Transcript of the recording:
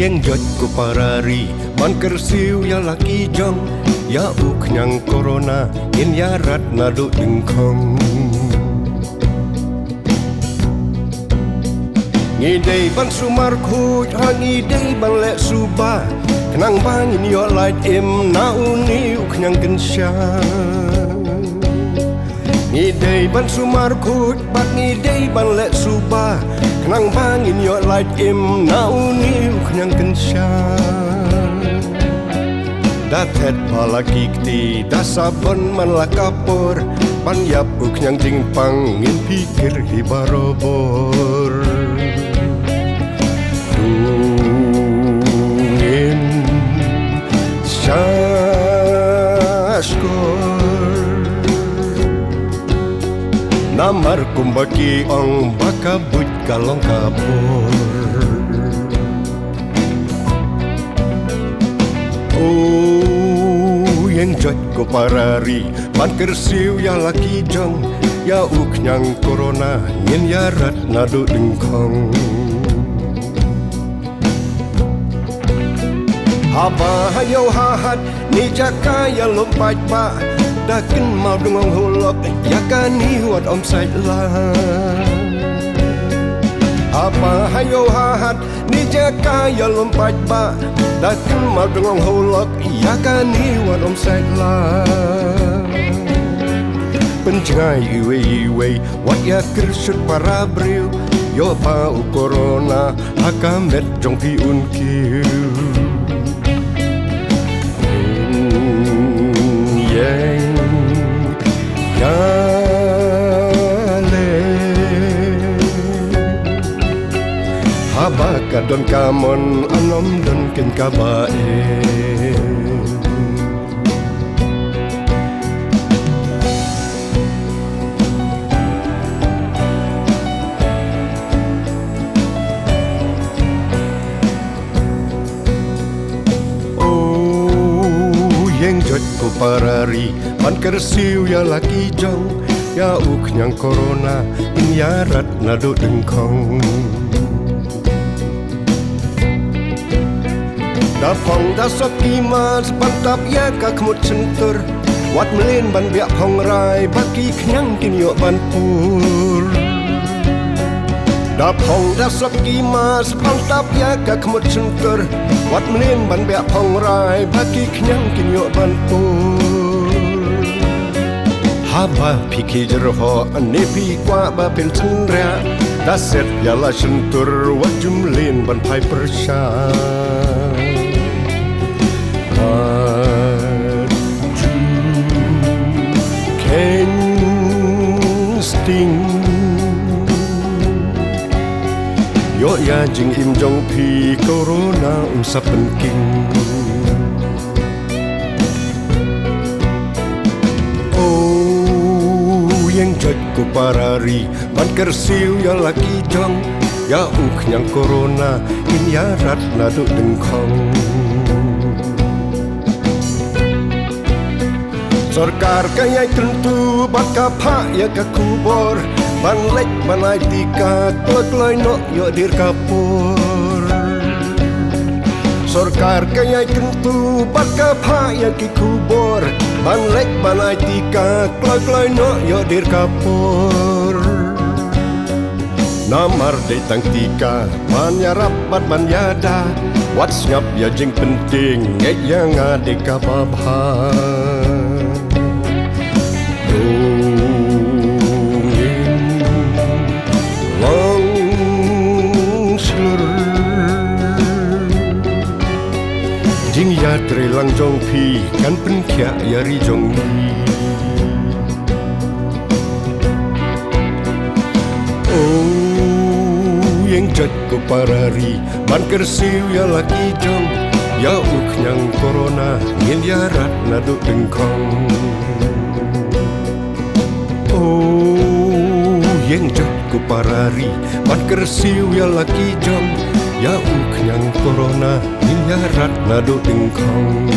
yang jod ku parari man kersiu ya laki jong ya uknyang corona in ya rat nadu dengkong ngidei ban sumar khuj ngidei ban le suba kenang bangin yo light im na uni uknyang gensya ngidei ban sumar khuj bat ngidei ban le suba kenang bangin yo light im na uni uknyang gensya datet palagi kti dasabon man lakapor pan yap uknyang jingpang ngin pikir hibarobor Tungin Syashkor Namar kumbaki ong bakabut kalong kapur Oh yang jod ko parari man kersiu ya laki jong ya uknyang corona ngin ya rat nadu dengkong Haba hayo hahat ni jaka ya lompat pa dakin mau dengong hulok ya kani wat om sait la Haba hayo hahat ni jaka ya lompat pa dakin mau dengong hulok ya kani wat om sait la Penjai iwe wat ya kersut para briu yo pa corona hakamet jong pi unkiu Haba kadon kamon anom don ken kabae Oh yang jod ko parari man kersiu ya laki jong ya uknyang corona in ya rat nadu dengkong Dapong dasok kimas pantap ya kakmut sentur wat melin ban biak pong rai baki kenyang kin yok ban pur Dapong dasok kimas pantap ya kakmut sentur wat melin ban biak pong rai baki kenyang kin yok ban pur Haba piki jerho ane pi kwa ba pen senra daset ya la sentur wat jumlin ban pai persya Sting Yo ya jing im jong pi corona sa penking Oh yang jod ko parari man kersiu ya laki jong ya uknyang corona in ya rat nadu dengkong Sarkar kaya tentu baka pa ya kakubor ban lek banai tika kloy no yo dir kapur Sarkar kaya tentu baka pa ya kikubor ban lek banai tika kloy no yo dir kapur Namar de tang tika ban ya rapat ban yada what's ngap ya jing penting ngek yang ade kapabha Jing ya trelang jong pi kan pen kya ya ri jong ni Oh yang jod ko parari man kersiu ya laki jong ya uknyang corona ngin ya rat nadu dengkong Oh yang jod ko parari man kersiu ya laki jong ya uknyang corona in ya rat nadu dengkong